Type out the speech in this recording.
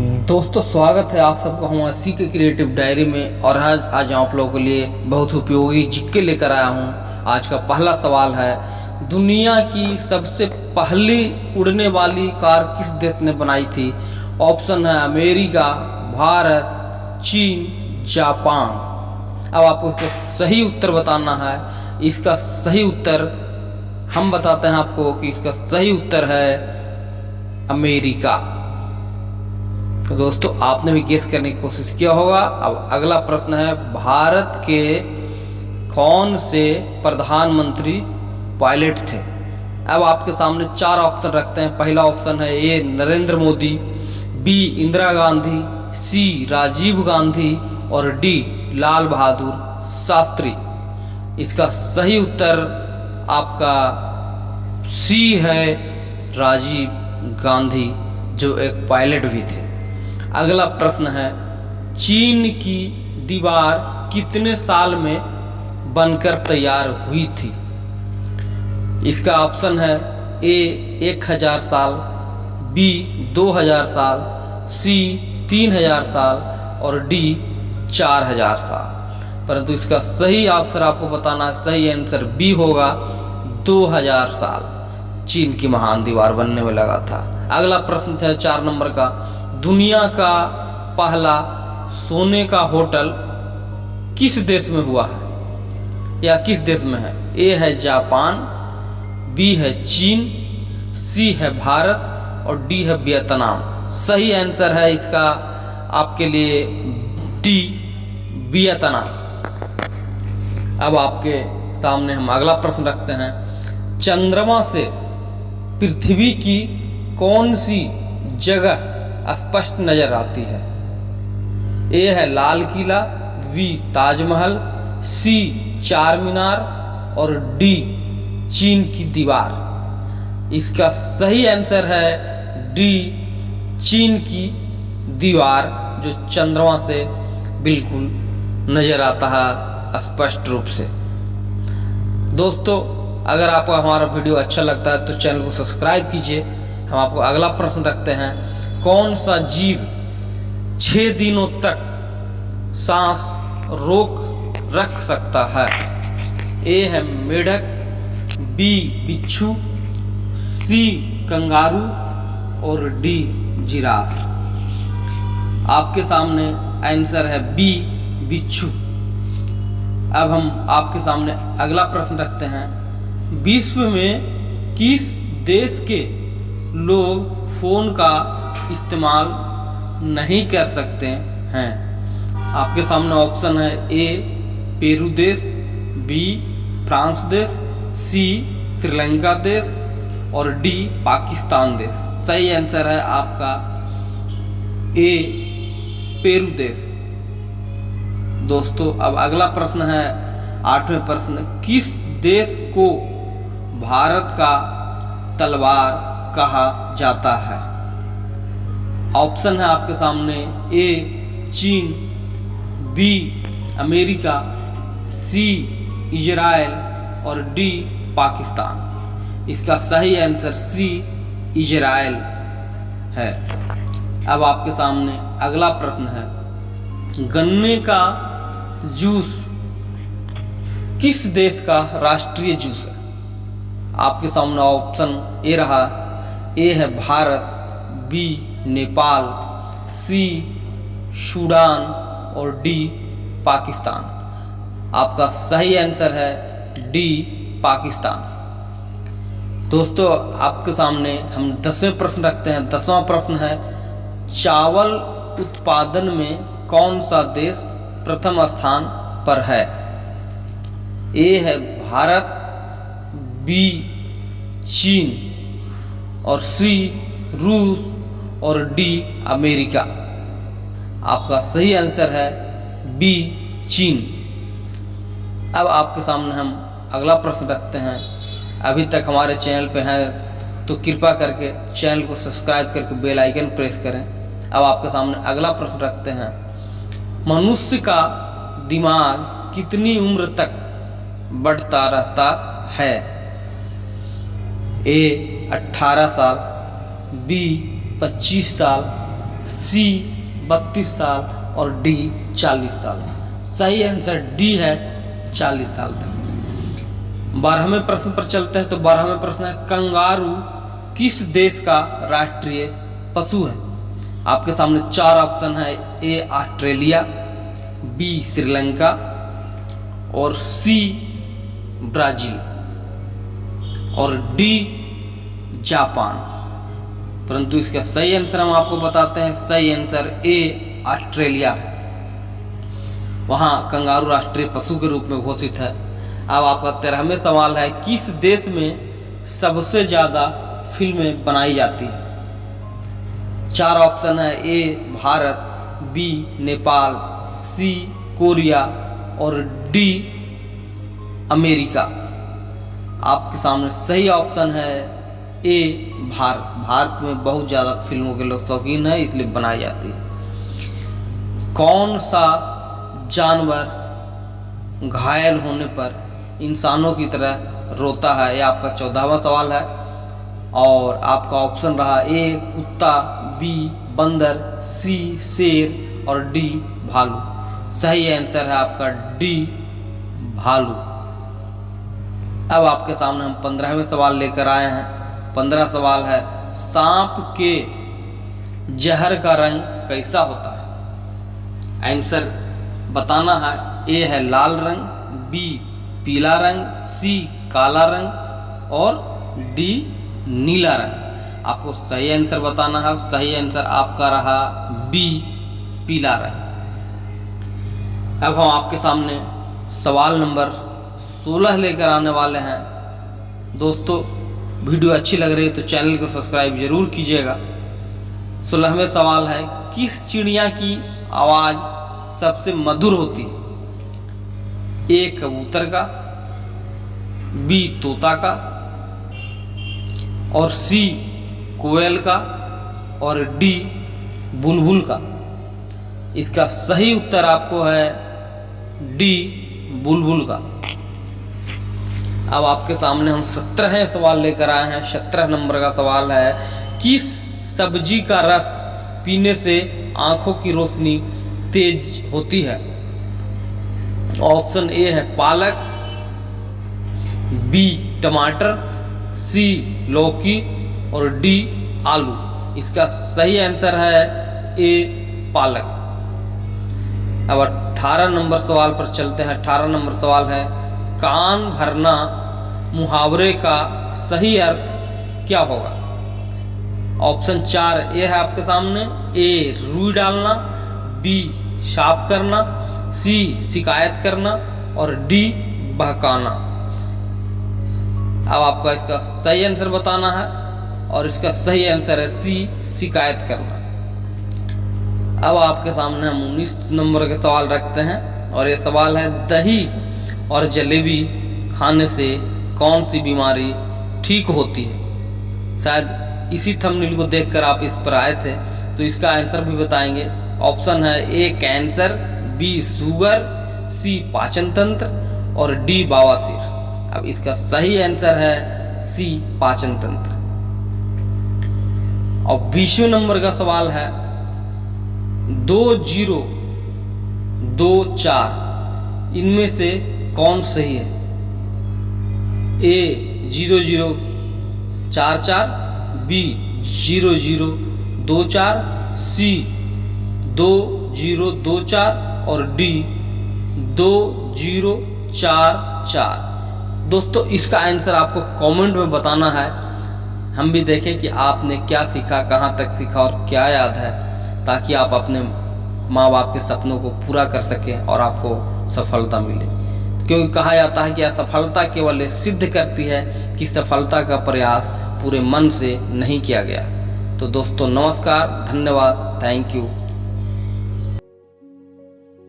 दोस्तों, स्वागत है आप सबको हमारे सी के क्रिएटिव डायरी में। और आज आप लोगों के लिए बहुत उपयोगी जिक्के लेकर आया हूँ। आज का पहला सवाल है, दुनिया की सबसे पहली उड़ने वाली कार किस देश ने बनाई थी? ऑप्शन है अमेरिका, भारत, चीन, जापान। अब आपको इसका सही उत्तर बताना है। इसका सही उत्तर हम बताते हैं आपको कि इसका सही उत्तर है अमेरिका। तो दोस्तों, आपने भी गेस करने की कोशिश किया होगा। अब अगला प्रश्न है, भारत के कौन से प्रधानमंत्री पायलट थे? अब आपके सामने चार ऑप्शन रखते हैं। पहला ऑप्शन है ए नरेंद्र मोदी, बी इंदिरा गांधी, सी राजीव गांधी और डी लाल बहादुर शास्त्री। इसका सही उत्तर आपका सी है, राजीव गांधी, जो एक पायलट भी थे। अगला प्रश्न है, चीन की दीवार कितने साल में बनकर तैयार हुई थी? इसका ऑप्शन है ए 1000 साल, बी 2000 साल, सी 3000 साल और डी 4000 साल। परंतु इसका सही आंसर आपको बताना है। सही आंसर बी होगा, 2000 साल चीन की महान दीवार बनने में लगा था। अगला प्रश्न है 4 नंबर का, दुनिया का पहला सोने का होटल किस देश में हुआ है या किस देश में है? ए है जापान, बी है चीन, सी है भारत और डी है वियतनाम। सही आंसर है इसका आपके लिए डी, वियतनाम। अब आपके सामने हम अगला प्रश्न रखते हैं, चंद्रमा से पृथ्वी की कौन सी जगह स्पष्ट नजर आती है? ए है लाल किला, बी ताजमहल, सी चार मीनार और डी चीन की दीवार। इसका सही आंसर है डी, चीन की दीवार, जो चंद्रमा से बिल्कुल नजर आता है स्पष्ट रूप से। दोस्तों, अगर आपको हमारा वीडियो अच्छा लगता है तो चैनल को सब्सक्राइब कीजिए। हम आपको अगला प्रश्न रखते हैं, कौन सा जीव 6 दिनों तक सांस रोक रख सकता है? ए है मेढक, बी बिच्छू, सी कंगारू और डी जिराफ। आपके सामने आंसर है बी, बिच्छू। अब हम आपके सामने अगला प्रश्न रखते हैं, विश्व में किस देश के लोग फोन का इस्तेमाल नहीं कर सकते हैं? आपके सामने ऑप्शन है ए पेरू देश, बी फ्रांस देश, सी श्रीलंका देश और डी पाकिस्तान देश। सही आंसर है आपका ए पेरू देश। दोस्तों, अब अगला प्रश्न है 8वें प्रश्न, किस देश को भारत का तलवार कहा जाता है? ऑप्शन है आपके सामने ए चीन, बी अमेरिका, सी इजराइल और डी पाकिस्तान। इसका सही आंसर सी इजराइल है। अब आपके सामने अगला प्रश्न है, गन्ने का जूस किस देश का राष्ट्रीय जूस है? आपके सामने ऑप्शन ए रहा, ए है भारत, बी नेपाल, सी सूडान और डी पाकिस्तान। आपका सही आंसर है डी, पाकिस्तान। दोस्तों, आपके सामने हम 10वें प्रश्न रखते हैं। 10वां प्रश्न है, चावल उत्पादन में कौन सा देश प्रथम स्थान पर है? ए है भारत, बी चीन और सी रूस और डी अमेरिका। आपका सही आंसर है बी, चीन। अब आपके सामने हम अगला प्रश्न रखते हैं। अभी तक हमारे चैनल पे हैं तो कृपया करके चैनल को सब्सक्राइब करके बेल आइकन प्रेस करें। अब आपके सामने अगला प्रश्न रखते हैं, मनुष्य का दिमाग कितनी उम्र तक बढ़ता रहता है? ए 18 साल, बी 25 साल, सी 32 साल और डी 40 साल। सही आंसर डी है 40 साल तक। 12वें प्रश्न पर चलते हैं। तो 12वें प्रश्न है, कंगारू किस देश का राष्ट्रीय पशु है? आपके सामने 4 ऑप्शन है। ए ऑस्ट्रेलिया, बी श्रीलंका और सी ब्राजील और डी जापान। परंतु इसका सही आंसर हम आपको बताते हैं। सही आंसर ए ऑस्ट्रेलिया है। वहाँ कंगारू राष्ट्रीय पशु के रूप में घोषित है। अब आपका 13वें सवाल है, किस देश में सबसे ज़्यादा फिल्में बनाई जाती है? 4 ऑप्शन है। ए भारत, बी नेपाल, सी कोरिया और डी अमेरिका। आपके सामने सही ऑप्शन है ए भारत। भारत में बहुत ज़्यादा फिल्मों के लोग शौकीन है, इसलिए बनाई जाती है। कौन सा जानवर घायल होने पर इंसानों की तरह रोता है? यह आपका 14वां सवाल है। और आपका ऑप्शन रहा ए कुत्ता, बी बंदर, सी शेर और डी भालू। सही आंसर है आपका डी भालू। अब आपके सामने हम 15वें सवाल लेकर आए हैं। 15 सवाल है, सांप के जहर का रंग कैसा होता है? आंसर बताना है। ए है लाल रंग, बी पीला रंग, सी काला रंग और डी नीला रंग। आपको सही आंसर बताना है। सही आंसर आपका रहा बी पीला रंग। अब हम आपके सामने सवाल नंबर 16 लेकर आने वाले हैं। दोस्तों वीडियो अच्छी लग रही है तो चैनल को सब्सक्राइब जरूर कीजिएगा। 16वें सवाल है, किस चिड़िया की आवाज़ सबसे मधुर होती है? ए कबूतर का, बी तोता का और सी कोयल का और डी बुलबुल का। इसका सही उत्तर आपको है डी बुलबुल का। अब आपके सामने हम 17वें सवाल लेकर आए हैं। 17 नंबर का सवाल है, किस सब्जी का रस पीने से आंखों की रोशनी तेज होती है? ऑप्शन ए है पालक, बी टमाटर, सी लौकी और डी आलू। इसका सही आंसर है ए पालक। अब 18 नंबर सवाल पर चलते हैं। 18 नंबर सवाल है, कान भरना मुहावरे का सही अर्थ क्या होगा? ऑप्शन 4 ए है आपके सामने। ए रुई डालना, बी साफ करना, सी शिकायत करना और डी बहकाना। अब आपका इसका सही आंसर बताना है और इसका सही आंसर है सी शिकायत करना। अब आपके सामने हम 19 नंबर के सवाल रखते हैं और ये सवाल है, दही और जलेबी खाने से कौन सी बीमारी ठीक होती है? शायद इसी थंबनेल को देखकर आप इस पर आए थे, तो इसका आंसर भी बताएंगे। ऑप्शन है ए कैंसर, बी शुगर, सी पाचन तंत्र और डी बवासीर। अब इसका सही आंसर है सी पाचन तंत्र। और 20वें नंबर का सवाल है, 2 0 2 4 इनमें से कौन सही है? ए 0 0 4 4, बी 0 0 2 4, सी 2 0 2 4 और डी 2 0 4 4। दोस्तों इसका आंसर आपको कमेंट में बताना है। हम भी देखें कि आपने क्या सीखा, कहाँ तक सीखा और क्या याद है, ताकि आप अपने माँ बाप के सपनों को पूरा कर सकें और आपको सफलता मिले। क्योंकि कहा जाता है कि असफलता केवल सिद्ध करती है कि सफलता का प्रयास पूरे मन से नहीं किया गया। तो दोस्तों नमस्कार, धन्यवाद, थैंक यू।